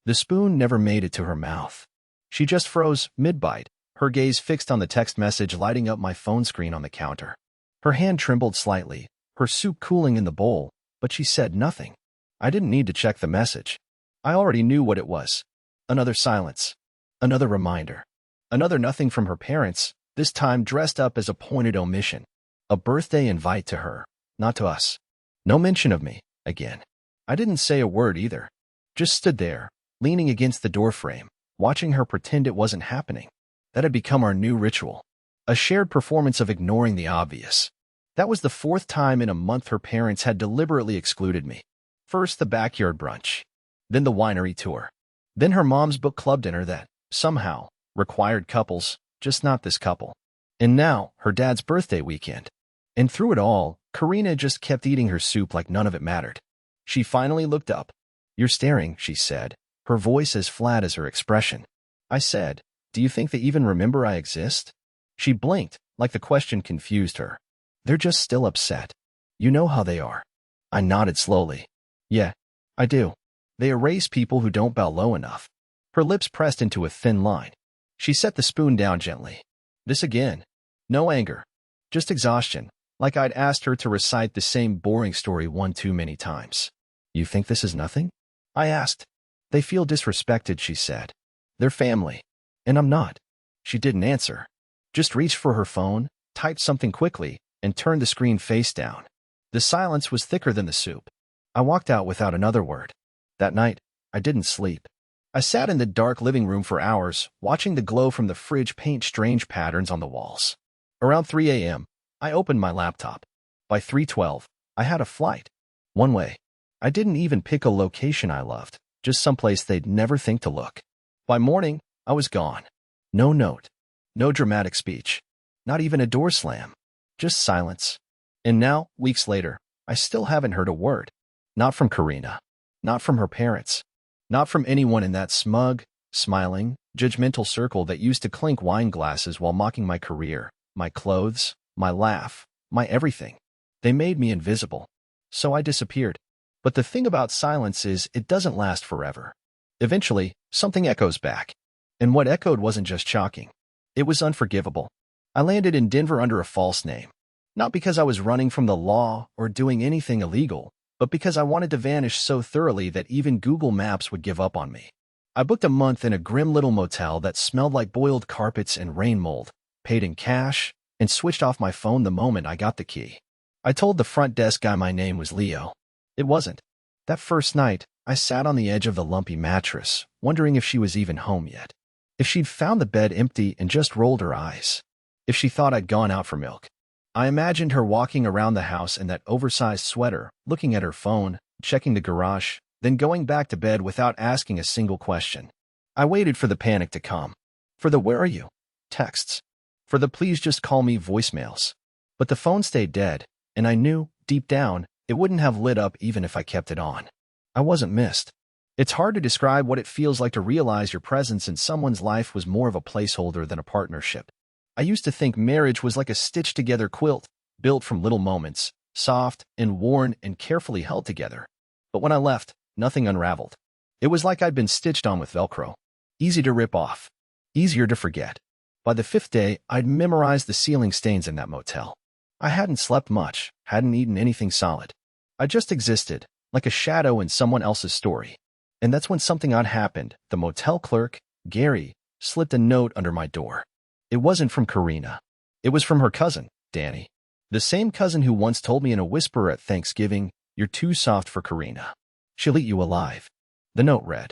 The spoon never made it to her mouth. She just froze mid-bite, her gaze fixed on the text message lighting up my phone screen on the counter. Her hand trembled slightly, her soup cooling in the bowl, but she said nothing. I didn't need to check the message. I already knew what it was. Another silence. Another reminder. Another nothing from her parents, this time dressed up as a pointed omission. A birthday invite to her, not to us. No mention of me, again. I didn't say a word either. Just stood there, leaning against the doorframe, watching her pretend it wasn't happening. That had become our new ritual. A shared performance of ignoring the obvious. That was the fourth time in a month her parents had deliberately excluded me. First the backyard brunch. Then the winery tour. Then her mom's book club dinner that, somehow, required couples, just not this couple. And now, her dad's birthday weekend. And through it all, Karina just kept eating her soup like none of it mattered. She finally looked up. "You're staring," she said, her voice as flat as her expression. I said, "Do you think they even remember I exist?" She blinked, like the question confused her. "They're just still upset. You know how they are." I nodded slowly. "Yeah, I do. They erase people who don't bow low enough." Her lips pressed into a thin line. She set the spoon down gently. This again. No anger. Just exhaustion, like I'd asked her to recite the same boring story one too many times. "You think this is nothing?" I asked. "They feel disrespected," she said. "They're family. And I'm not." She didn't answer. Just reached for her phone, typed something quickly, and turned the screen face down. The silence was thicker than the soup. I walked out without another word. That night, I didn't sleep. I sat in the dark living room for hours, watching the glow from the fridge paint strange patterns on the walls. Around 3 a.m., I opened my laptop. By 3:12, I had a flight. One way. I didn't even pick a location I loved, just someplace they'd never think to look. By morning, I was gone. No note. No dramatic speech. Not even a door slam. Just silence. And now, weeks later, I still haven't heard a word. Not from Karina. Not from her parents. Not from anyone in that smug, smiling, judgmental circle that used to clink wine glasses while mocking my career, my clothes, my laugh, my everything. They made me invisible. So I disappeared. But the thing about silence is it doesn't last forever. Eventually, something echoes back. And what echoed wasn't just shocking. It was unforgivable. I landed in Denver under a false name. Not because I was running from the law or doing anything illegal, but because I wanted to vanish so thoroughly that even Google Maps would give up on me. I booked a month in a grim little motel that smelled like boiled carpets and rain mold, paid in cash, and switched off my phone the moment I got the key. I told the front desk guy my name was Leo. It wasn't. That first night, I sat on the edge of the lumpy mattress, wondering if she was even home yet. If she'd found the bed empty and just rolled her eyes. If she thought I'd gone out for milk. I imagined her walking around the house in that oversized sweater, looking at her phone, checking the garage, then going back to bed without asking a single question. I waited for the panic to come. For the "where are you?" texts. For the "please just call me" voicemails. But the phone stayed dead, and I knew, deep down, it wouldn't have lit up even if I kept it on. I wasn't missed. It's hard to describe what it feels like to realize your presence in someone's life was more of a placeholder than a partnership. I used to think marriage was like a stitched-together quilt, built from little moments, soft and worn and carefully held together. But when I left, nothing unraveled. It was like I'd been stitched on with Velcro. Easy to rip off. Easier to forget. By the 5th day, I'd memorized the ceiling stains in that motel. I hadn't slept much, hadn't eaten anything solid. I just existed, like a shadow in someone else's story. And that's when something odd happened. The motel clerk, Gary, slipped a note under my door. It wasn't from Karina. It was from her cousin, Danny. The same cousin who once told me in a whisper at Thanksgiving, "You're too soft for Karina. She'll eat you alive." The note read,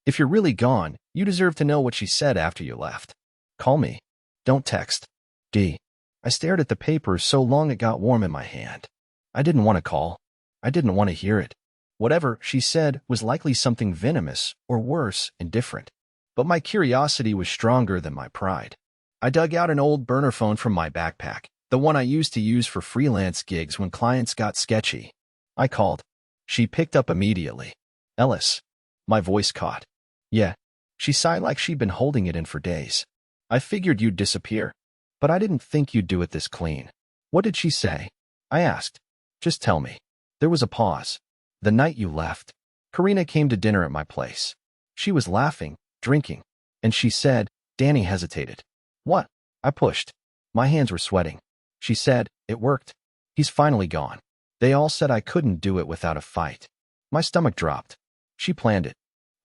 "If you're really gone, you deserve to know what she said after you left. Call me. Don't text. D." I stared at the paper so long it got warm in my hand. I didn't want to call. I didn't want to hear it. Whatever she said was likely something venomous, or worse, indifferent. But my curiosity was stronger than my pride. I dug out an old burner phone from my backpack, the one I used to use for freelance gigs when clients got sketchy. I called. She picked up immediately. "Ellis." My voice caught. "Yeah." She sighed like she'd been holding it in for days. "I figured you'd disappear. But I didn't think you'd do it this clean." "What did she say?" I asked. "Just tell me." There was a pause. "The night you left, Karina came to dinner at my place. She was laughing, drinking, and she said, Danny hesitated. What? I pushed. My hands were sweating. She said, it worked. He's finally gone. They all said I couldn't do it without a fight. My stomach dropped. She planned it.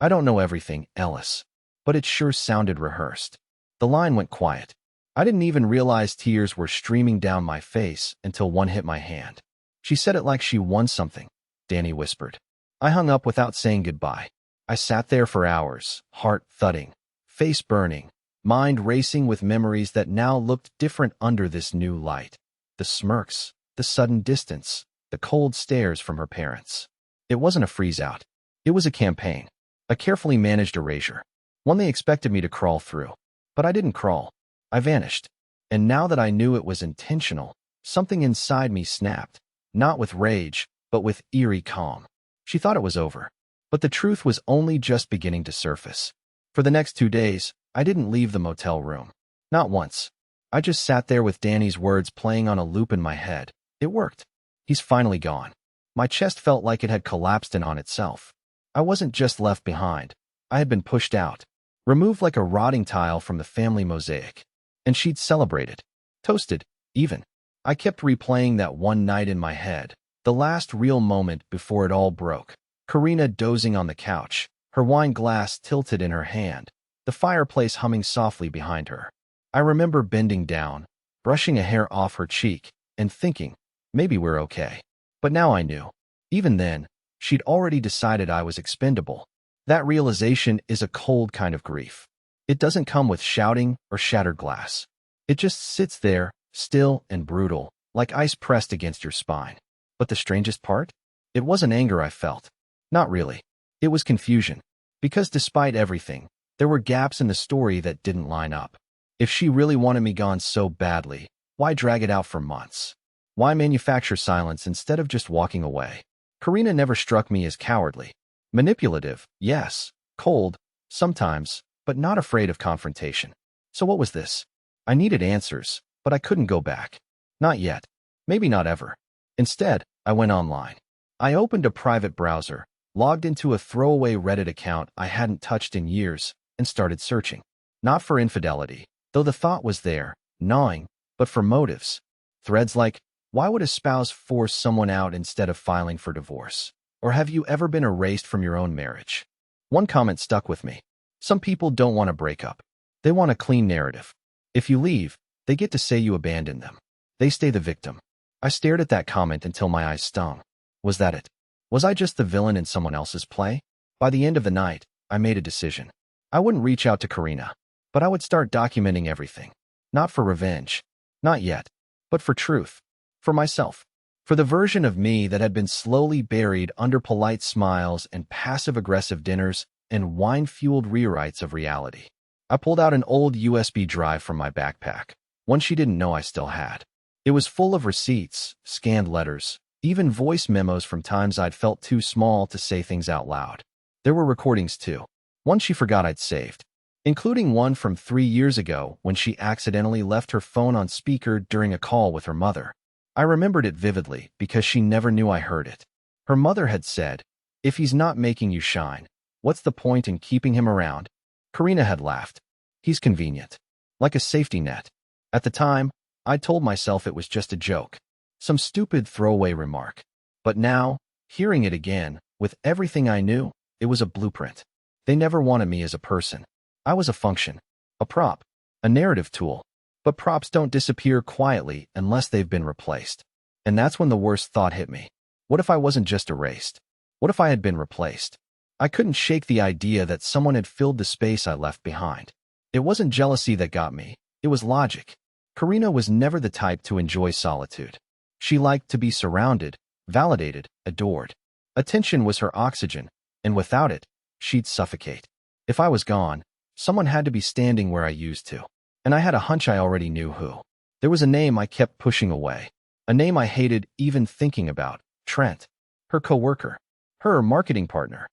I don't know everything, Ellis, but it sure sounded rehearsed. The line went quiet. I didn't even realize tears were streaming down my face until one hit my hand. She said it like she won something, Danny whispered. I hung up without saying goodbye. I sat there for hours, heart thudding, face burning, mind racing with memories that now looked different under this new light. The smirks, the sudden distance, the cold stares from her parents. It wasn't a freeze-out. It was a campaign, a carefully managed erasure, one they expected me to crawl through. But I didn't crawl. I vanished. And now that I knew it was intentional, something inside me snapped, not with rage, but with eerie calm. She thought it was over. But the truth was only just beginning to surface. For the next 2 days, I didn't leave the motel room. Not once. I just sat there with Danny's words playing on a loop in my head. It worked. He's finally gone. My chest felt like it had collapsed in on itself. I wasn't just left behind. I had been pushed out, removed like a rotting tile from the family mosaic. And she'd celebrated. Toasted, even. I kept replaying that one night in my head, the last real moment before it all broke. Karina dozing on the couch, her wine glass tilted in her hand, the fireplace humming softly behind her. I remember bending down, brushing a hair off her cheek, and thinking, maybe we're okay. But now I knew. Even then, she'd already decided I was expendable. That realization is a cold kind of grief. It doesn't come with shouting or shattered glass. It just sits there, still and brutal, like ice pressed against your spine. But the strangest part? It wasn't anger I felt. Not really. It was confusion. Because despite everything, there were gaps in the story that didn't line up. If she really wanted me gone so badly, why drag it out for months? Why manufacture silence instead of just walking away? Karina never struck me as cowardly. Manipulative, yes. Cold, sometimes, but not afraid of confrontation. So what was this? I needed answers, but I couldn't go back. Not yet. Maybe not ever. Instead, I went online. I opened a private browser, logged into a throwaway Reddit account I hadn't touched in years, and started searching. Not for infidelity, though the thought was there, gnawing, but for motives. Threads like, why would a spouse force someone out instead of filing for divorce? Or have you ever been erased from your own marriage? One comment stuck with me. Some people don't want to break up. They want a clean narrative. If you leave, they get to say you abandoned them. They stay the victim. I stared at that comment until my eyes stung. Was that it? Was I just the villain in someone else's play? By the end of the night, I made a decision. I wouldn't reach out to Karina, but I would start documenting everything. Not for revenge. Not yet. But for truth. For myself. For the version of me that had been slowly buried under polite smiles and passive-aggressive dinners and wine-fueled rewrites of reality. I pulled out an old USB drive from my backpack, one she didn't know I still had. It was full of receipts, scanned letters, even voice memos from times I'd felt too small to say things out loud. There were recordings too, one she forgot I'd saved, including one from 3 years ago when she accidentally left her phone on speaker during a call with her mother. I remembered it vividly because she never knew I heard it. Her mother had said, if he's not making you shine, what's the point in keeping him around? Karina had laughed. He's convenient. Like a safety net. At the time, I told myself it was just a joke. Some stupid throwaway remark. But now, hearing it again, with everything I knew, it was a blueprint. They never wanted me as a person. I was a function. A prop. A narrative tool. But props don't disappear quietly unless they've been replaced. And that's when the worst thought hit me. What if I wasn't just erased? What if I had been replaced? I couldn't shake the idea that someone had filled the space I left behind. It wasn't jealousy that got me. It was logic. Karina was never the type to enjoy solitude. She liked to be surrounded, validated, adored. Attention was her oxygen, and without it, she'd suffocate. If I was gone, someone had to be standing where I used to. And I had a hunch I already knew who. There was a name I kept pushing away. A name I hated even thinking about. Trent. Her coworker. Her marketing partner.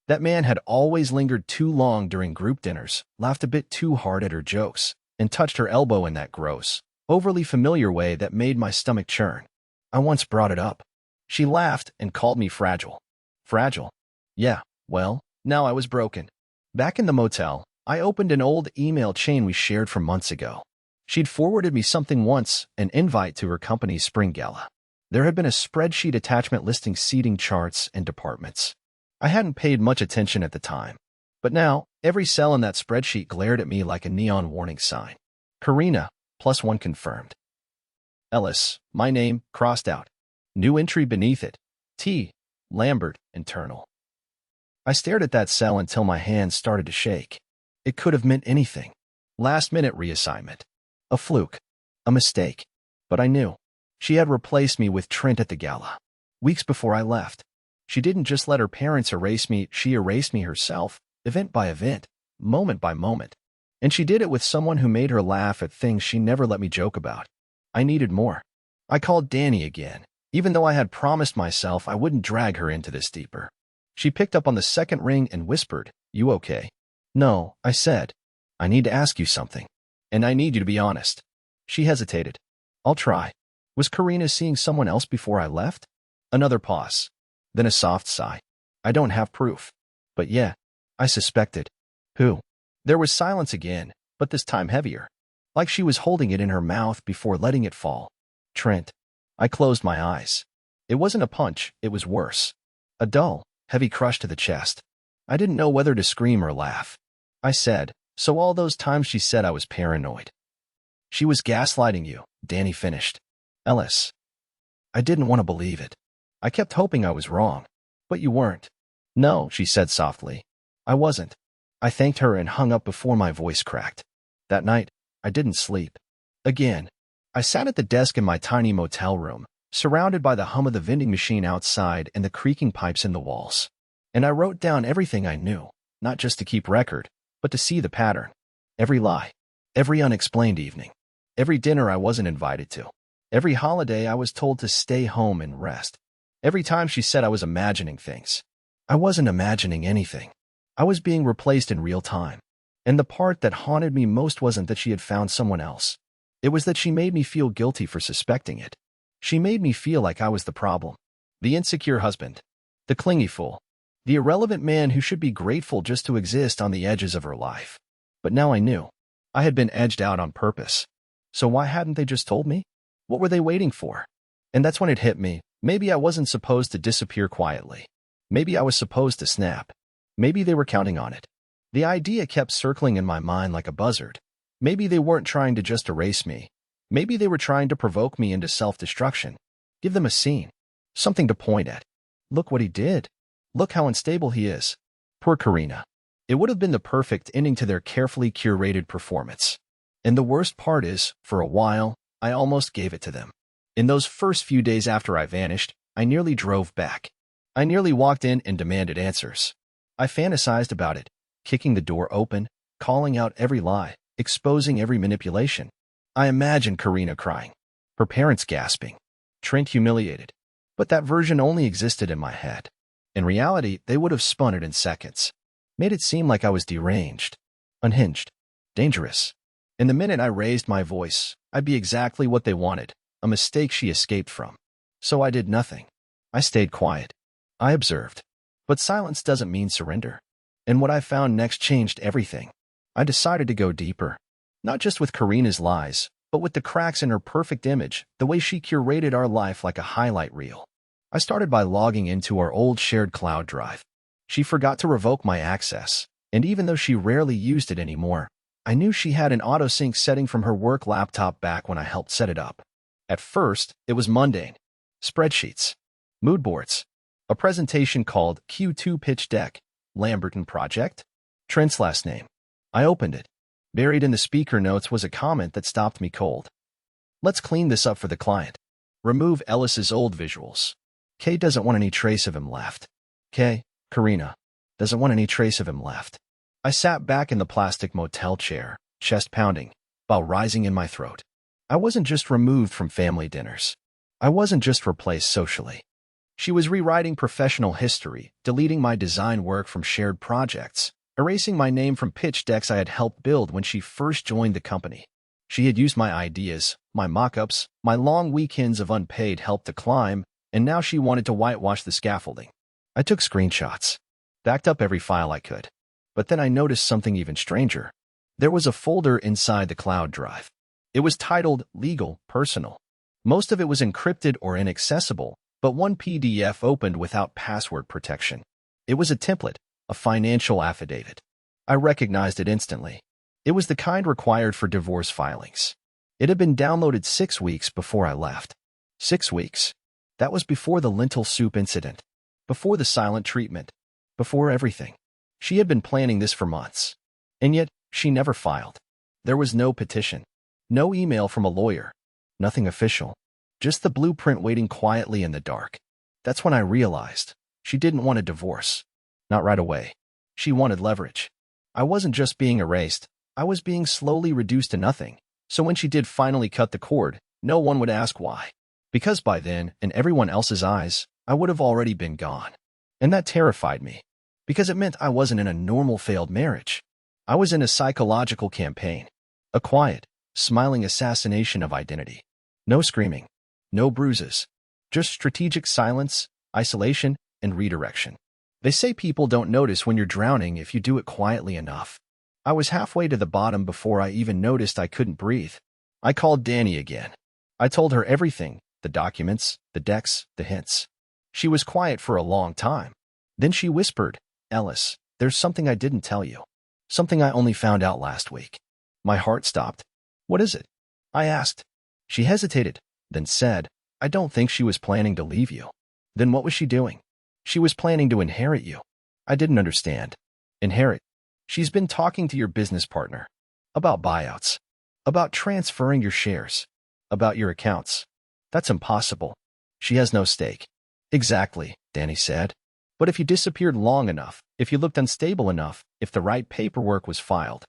That man had always lingered too long during group dinners, laughed a bit too hard at her jokes, and touched her elbow in that gross, overly familiar way that made my stomach churn. I once brought it up. She laughed and called me fragile. Fragile? Yeah, well, now I was broken. Back in the motel, I opened an old email chain we shared from months ago. She'd forwarded me something once, an invite to her company's spring gala. There had been a spreadsheet attachment listing seating charts and departments. I hadn't paid much attention at the time, but now, every cell in that spreadsheet glared at me like a neon warning sign. Karina, +1 confirmed. Ellis, my name, crossed out. New entry beneath it. T. Lambert, internal. I stared at that cell until my hands started to shake. It could have meant anything. Last-minute reassignment. A fluke. A mistake. But I knew. She had replaced me with Trent at the gala. Weeks before I left. She didn't just let her parents erase me, she erased me herself, event by event, moment by moment. And she did it with someone who made her laugh at things she never let me joke about. I needed more. I called Danny again, even though I had promised myself I wouldn't drag her into this deeper. She picked up on the second ring and whispered, "You okay?" "No," I said. "I need to ask you something. And I need you to be honest." She hesitated. "I'll try." Was Karina seeing someone else before I left? Another pause. Then a soft sigh. "I don't have proof. But yeah, I suspected." "Who?" There was silence again, but this time heavier. Like she was holding it in her mouth before letting it fall. "Trent." I closed my eyes. It wasn't a punch, it was worse. A dull, heavy crush to the chest. I didn't know whether to scream or laugh. I said, "So all those times she said I was paranoid." "She was gaslighting you," Danny finished. "Ellis." I didn't want to believe it. I kept hoping I was wrong. "But you weren't." "No," she said softly. "I wasn't." I thanked her and hung up before my voice cracked. That night, I didn't sleep. Again. I sat at the desk in my tiny motel room, surrounded by the hum of the vending machine outside and the creaking pipes in the walls. And I wrote down everything I knew, not just to keep record, but to see the pattern. Every lie. Every unexplained evening. Every dinner I wasn't invited to. Every holiday I was told to stay home and rest. Every time she said I was imagining things. I wasn't imagining anything. I was being replaced in real time. And the part that haunted me most wasn't that she had found someone else. It was that she made me feel guilty for suspecting it. She made me feel like I was the problem. The insecure husband. The clingy fool. The irrelevant man who should be grateful just to exist on the edges of her life. But now I knew. I had been edged out on purpose. So why hadn't they just told me? What were they waiting for? And that's when it hit me. Maybe I wasn't supposed to disappear quietly. Maybe I was supposed to snap. Maybe they were counting on it. The idea kept circling in my mind like a buzzard. Maybe they weren't trying to just erase me. Maybe they were trying to provoke me into self-destruction. Give them a scene. Something to point at. Look what he did. Look how unstable he is. Poor Karina. It would have been the perfect ending to their carefully curated performance. And the worst part is, for a while, I almost gave it to them. In those first few days after I vanished, I nearly drove back. I nearly walked in and demanded answers. I fantasized about it, kicking the door open, calling out every lie, exposing every manipulation. I imagined Karina crying, her parents gasping, Trent humiliated. But that version only existed in my head. In reality, they would have spun it in seconds. Made it seem like I was deranged, unhinged, dangerous. And the minute I raised my voice, I'd be exactly what they wanted, a mistake she escaped from. So I did nothing. I stayed quiet. I observed. But silence doesn't mean surrender. And what I found next changed everything. I decided to go deeper. Not just with Karina's lies, but with the cracks in her perfect image, the way she curated our life like a highlight reel. I started by logging into our old shared cloud drive. She forgot to revoke my access, and even though she rarely used it anymore, I knew she had an auto-sync setting from her work laptop back when I helped set it up. At first, it was mundane. Spreadsheets. Mood boards. A presentation called Q2 Pitch Deck, Lamberton Project. Trent's last name. I opened it. Buried in the speaker notes was a comment that stopped me cold. "Let's clean this up for the client. Remove Ellis's old visuals. Kay doesn't want any trace of him left. Kay, Karina, doesn't want any trace of him left." I sat back in the plastic motel chair, chest pounding, while rising in my throat. I wasn't just removed from family dinners. I wasn't just replaced socially. She was rewriting professional history, deleting my design work from shared projects, erasing my name from pitch decks I had helped build when she first joined the company. She had used my ideas, my mock-ups, my long weekends of unpaid help to climb, and now she wanted to whitewash the scaffolding. I took screenshots, backed up every file I could, But then I noticed something even stranger. There was a folder inside the cloud drive. It was titled Legal Personal. Most of it was encrypted or inaccessible, but one PDF opened without password protection. It was a template, a financial affidavit. I recognized it instantly. It was the kind required for divorce filings. It had been downloaded 6 weeks before I left. 6 weeks. That was before the lentil soup incident, before the silent treatment, before everything. She had been planning this for months. And yet, she never filed. There was no petition, no email from a lawyer, nothing official, just the blueprint waiting quietly in the dark. That's when I realized she didn't want a divorce. Not right away. She wanted leverage. I wasn't just being erased, I was being slowly reduced to nothing. So when she did finally cut the cord, no one would ask why. Because by then, in everyone else's eyes, I would have already been gone. And that terrified me. Because it meant I wasn't in a normal failed marriage. I was in a psychological campaign. A quiet, smiling assassination of identity. No screaming. No bruises. Just strategic silence, isolation, and redirection. They say people don't notice when you're drowning if you do it quietly enough. I was halfway to the bottom before I even noticed I couldn't breathe. I called Danny again. I told her everything, the documents, the decks, the hints. She was quiet for a long time. Then she whispered, "Ellis, there's something I didn't tell you. Something I only found out last week." My heart stopped. "What is it?" I asked. She hesitated, then said, "I don't think she was planning to leave you." Then what was she doing? She was planning to inherit you. I didn't understand. Inherit? She's been talking to your business partner. About buyouts. About transferring your shares. About your accounts. That's impossible. She has no stake. Exactly, Danny said. But if you disappeared long enough, if you looked unstable enough, if the right paperwork was filed.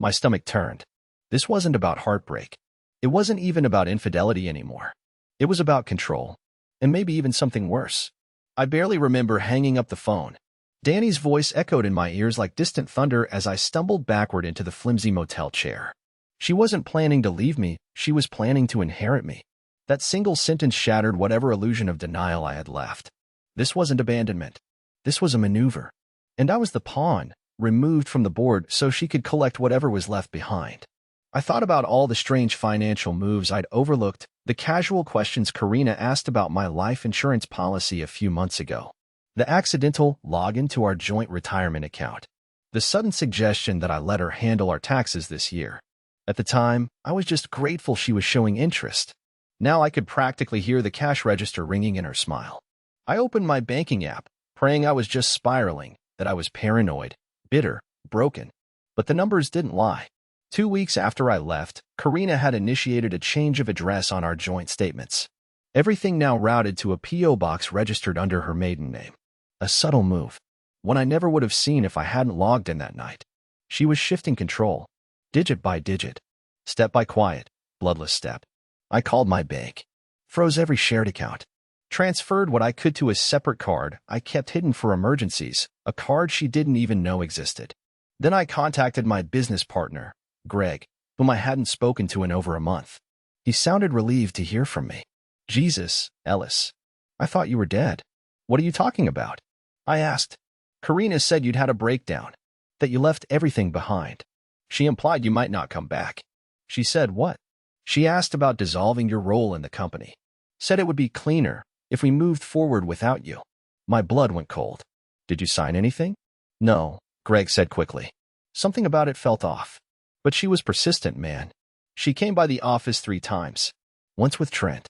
My stomach turned. This wasn't about heartbreak. It wasn't even about infidelity anymore. It was about control. And maybe even something worse. I barely remember hanging up the phone. Danny's voice echoed in my ears like distant thunder as I stumbled backward into the flimsy motel chair. She wasn't planning to leave me, she was planning to inherit me. That single sentence shattered whatever illusion of denial I had left. This wasn't abandonment. This was a maneuver. And I was the pawn, removed from the board so she could collect whatever was left behind. I thought about all the strange financial moves I'd overlooked, the casual questions Karina asked about my life insurance policy a few months ago, the accidental login to our joint retirement account, the sudden suggestion that I let her handle our taxes this year. At the time, I was just grateful she was showing interest. Now I could practically hear the cash register ringing in her smile. I opened my banking app, praying I was just spiraling, that I was paranoid, bitter, broken. But the numbers didn't lie. 2 weeks after I left, Karina had initiated a change of address on our joint statements. Everything now routed to a P.O. box registered under her maiden name. A subtle move. One I never would have seen if I hadn't logged in that night. She was shifting control. Digit by digit. Step by quiet, bloodless step. I called my bank. Froze every shared account. Transferred what I could to a separate card I kept hidden for emergencies, a card she didn't even know existed. Then I contacted my business partner, Greg, whom I hadn't spoken to in over a month. He sounded relieved to hear from me. "Jesus, Ellis. I thought you were dead. What are you talking about?" I asked. "Karina said you'd had a breakdown, that you left everything behind. She implied you might not come back." "She said what?" "She asked about dissolving your role in the company. Said it would be cleaner if we moved forward without you." My blood went cold. "Did you sign anything?" "No," Greg said quickly. Something about it felt off. But she was persistent, man. She came by the office 3 times. Once with Trent.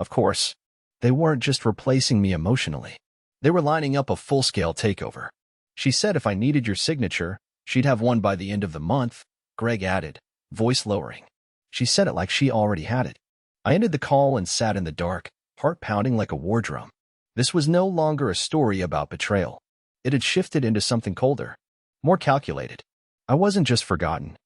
Of course. They weren't just replacing me emotionally. They were lining up a full-scale takeover. She said if I needed your signature, she'd have one by the end of the month, Greg added, voice lowering. She said it like she already had it. I ended the call and sat in the dark, heart pounding like a war drum. This was no longer a story about betrayal. It had shifted into something colder, more calculated. I wasn't just forgotten.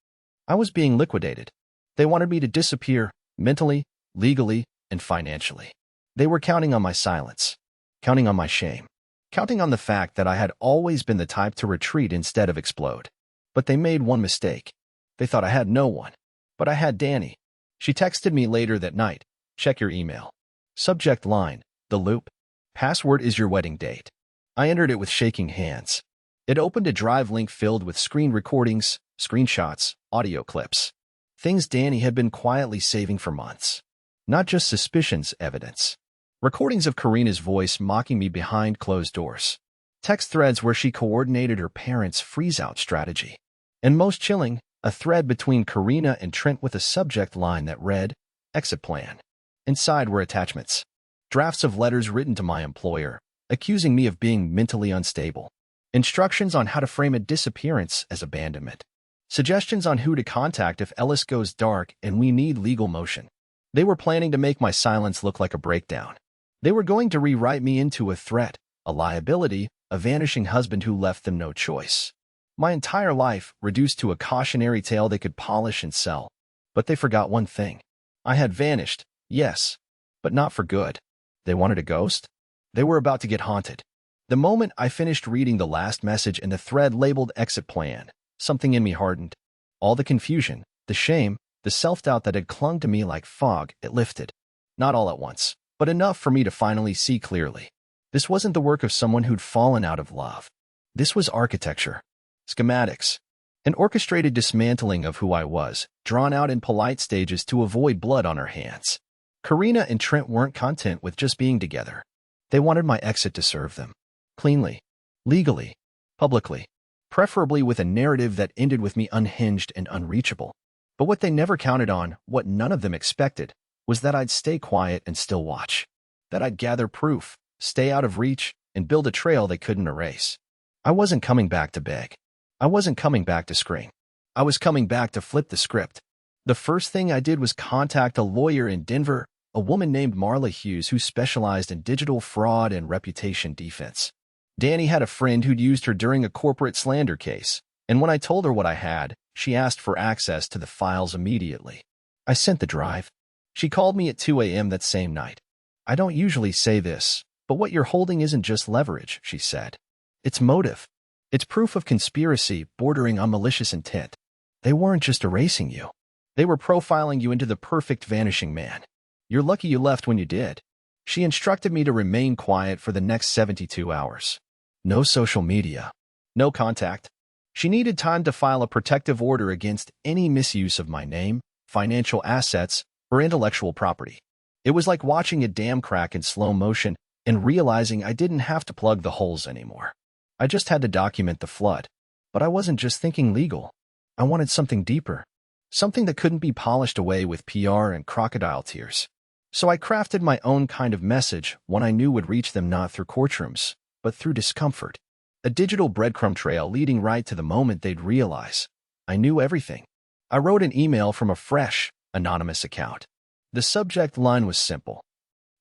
I was being liquidated. They wanted me to disappear, mentally, legally, and financially. They were counting on my silence, counting on my shame, counting on the fact that I had always been the type to retreat instead of explode. But they made one mistake. They thought I had no one. But I had Danny. She texted me later that night. "Check your email." Subject line, "The loop." Password is your wedding date. I entered it with shaking hands. It opened a drive link filled with screen recordings, screenshots, audio clips. Things Danny had been quietly saving for months. Not just suspicions, evidence. Recordings of Karina's voice mocking me behind closed doors. Text threads where she coordinated her parents' freeze-out strategy. And most chilling, a thread between Karina and Trent with a subject line that read, "Exit plan." Inside were attachments. Drafts of letters written to my employer, accusing me of being mentally unstable. Instructions on how to frame a disappearance as abandonment. Suggestions on who to contact if Ellis goes dark and we need legal motion. They were planning to make my silence look like a breakdown. They were going to rewrite me into a threat, a liability, a vanishing husband who left them no choice. My entire life reduced to a cautionary tale they could polish and sell. But they forgot one thing. I had vanished, yes, but not for good. They wanted a ghost? They were about to get haunted. The moment I finished reading the last message in the thread labeled exit plan, something in me hardened. All the confusion, the shame, the self-doubt that had clung to me like fog, it lifted. Not all at once, but enough for me to finally see clearly. This wasn't the work of someone who'd fallen out of love. This was architecture. Schematics. An orchestrated dismantling of who I was, drawn out in polite stages to avoid blood on her hands. Karina and Trent weren't content with just being together. They wanted my exit to serve them. Cleanly. Legally. Publicly. Preferably with a narrative that ended with me unhinged and unreachable. But what they never counted on, what none of them expected, was that I'd stay quiet and still watch. That I'd gather proof, stay out of reach, and build a trail they couldn't erase. I wasn't coming back to beg. I wasn't coming back to scream. I was coming back to flip the script. The first thing I did was contact a lawyer in Denver, a woman named Marla Hughes who specialized in digital fraud and reputation defense. Danny had a friend who'd used her during a corporate slander case, and when I told her what I had, she asked for access to the files immediately. I sent the drive. She called me at 2 a.m. that same night. "I don't usually say this, but what you're holding isn't just leverage," she said. "It's motive. It's proof of conspiracy bordering on malicious intent. They weren't just erasing you. They were profiling you into the perfect vanishing man. You're lucky you left when you did." She instructed me to remain quiet for the next 72 hours. No social media. No contact. She needed time to file a protective order against any misuse of my name, financial assets, or intellectual property. It was like watching a dam crack in slow motion and realizing I didn't have to plug the holes anymore. I just had to document the flood. But I wasn't just thinking legal. I wanted something deeper. Something that couldn't be polished away with PR and crocodile tears. So I crafted my own kind of message, one I knew would reach them not through courtrooms, but through discomfort. A digital breadcrumb trail leading right to the moment they'd realize I knew everything. I wrote an email from a fresh, anonymous account. The subject line was simple.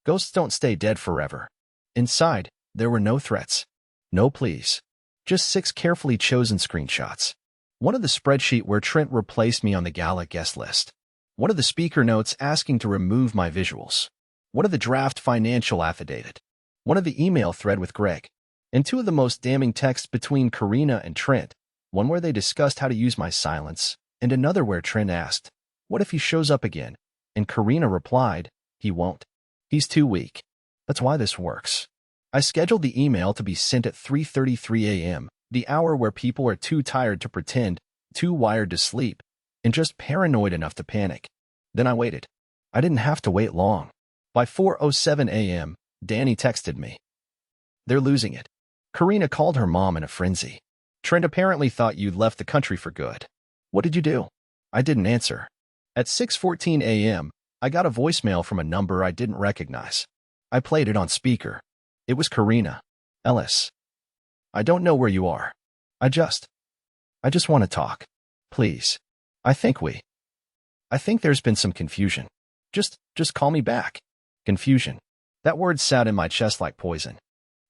Ghosts don't stay dead forever. Inside, there were no threats. No pleas. Just 6 carefully chosen screenshots. One of the spreadsheet where Trent replaced me on the gala guest list. One of the speaker notes asking to remove my visuals. One of the draft financial affidavit. One of the email thread with Greg. And 2 of the most damning texts between Karina and Trent. One where they discussed how to use my silence, and another where Trent asked, "What if he shows up again?" And Karina replied, "He won't. He's too weak." That's why this works. I scheduled the email to be sent at 3:33 a.m., the hour where people are too tired to pretend, too wired to sleep, and just paranoid enough to panic. Then I waited. I didn't have to wait long. By 4:07 a.m., Danny texted me. "They're losing it." Karina called her mom in a frenzy. "Trent apparently thought you'd left the country for good. What did you do?" I didn't answer. At 6:14 a.m., I got a voicemail from a number I didn't recognize. I played it on speaker. It was Karina. "Ellis. I don't know where you are. I just want to talk. Please. I think there's been some confusion. Just call me back." Confusion. That word sat in my chest like poison.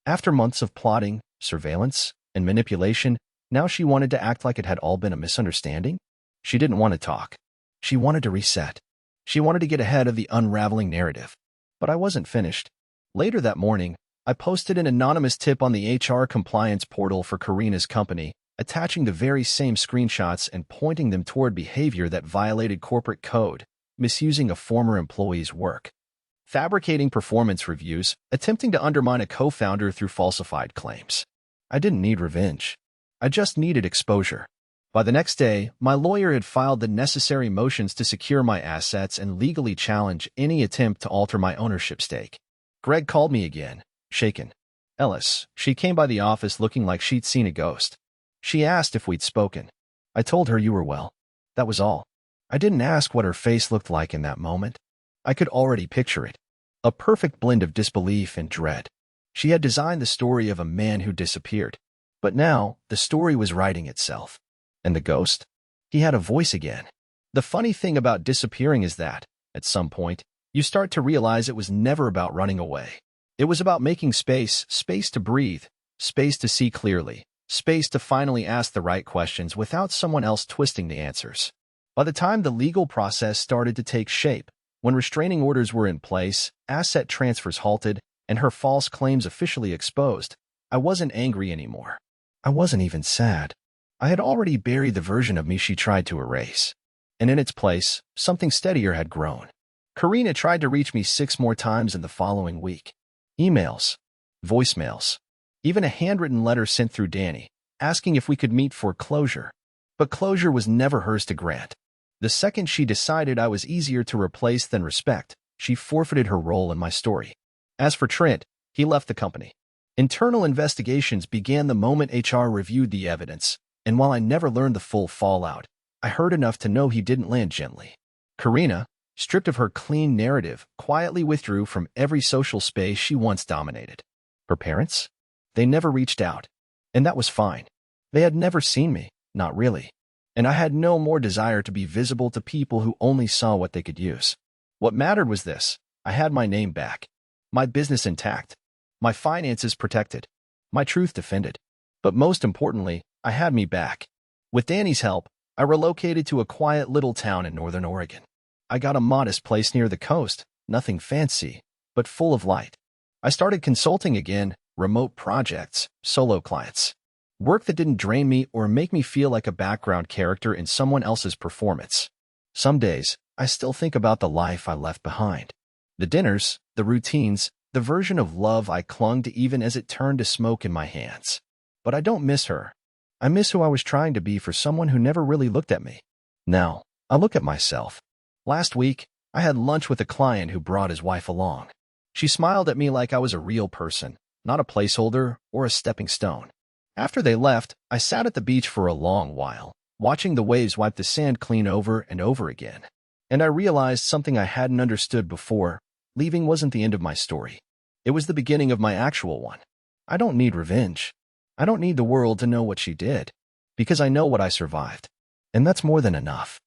After months of plotting, surveillance, and manipulation, now she wanted to act like it had all been a misunderstanding? She didn't want to talk. She wanted to reset. She wanted to get ahead of the unraveling narrative. But I wasn't finished. Later that morning, I posted an anonymous tip on the HR compliance portal for Karina's company, attaching the very same screenshots and pointing them toward behavior that violated corporate code, misusing a former employee's work, fabricating performance reviews, attempting to undermine a co-founder through falsified claims. I didn't need revenge. I just needed exposure. By the next day, my lawyer had filed the necessary motions to secure my assets and legally challenge any attempt to alter my ownership stake. Greg called me again, shaken. Ellis, she came by the office looking like she'd seen a ghost. She asked if we'd spoken. I told her you were well. That was all. I didn't ask what her face looked like in that moment. I could already picture it. A perfect blend of disbelief and dread. She had designed the story of a man who disappeared. But now, the story was writing itself. And the ghost? He had a voice again. The funny thing about disappearing is that, at some point, you start to realize it was never about running away. It was about making space to breathe, space to see clearly, space to finally ask the right questions without someone else twisting the answers. By the time the legal process started to take shape, when restraining orders were in place, asset transfers halted, and her false claims officially exposed, I wasn't angry anymore. I wasn't even sad. I had already buried the version of me she tried to erase. And in its place, something steadier had grown. Karina tried to reach me 6 more times in the following week. Emails, voicemails, even a handwritten letter sent through Danny, asking if we could meet for closure. But closure was never hers to grant. The second she decided I was easier to replace than respect, she forfeited her role in my story. As for Trent, he left the company. Internal investigations began the moment HR reviewed the evidence, and while I never learned the full fallout, I heard enough to know he didn't land gently. Karina, stripped of her clean narrative, quietly withdrew from every social space she once dominated. Her parents? They never reached out. And that was fine. They had never seen me, not really. And I had no more desire to be visible to people who only saw what they could use. What mattered was this: I had my name back, my business intact, my finances protected, my truth defended. But most importantly, I had me back. With Danny's help, I relocated to a quiet little town in northern Oregon. I got a modest place near the coast, nothing fancy, but full of light. I started consulting again, remote projects, solo clients. Work that didn't drain me or make me feel like a background character in someone else's performance. Some days, I still think about the life I left behind. The dinners, the routines, the version of love I clung to even as it turned to smoke in my hands. But I don't miss her. I miss who I was trying to be for someone who never really looked at me. Now, I look at myself. Last week, I had lunch with a client who brought his wife along. She smiled at me like I was a real person, not a placeholder or a stepping stone. After they left, I sat at the beach for a long while, watching the waves wipe the sand clean over and over again. And I realized something I hadn't understood before: leaving wasn't the end of my story. It was the beginning of my actual one. I don't need revenge. I don't need the world to know what she did, because I know what I survived. And that's more than enough.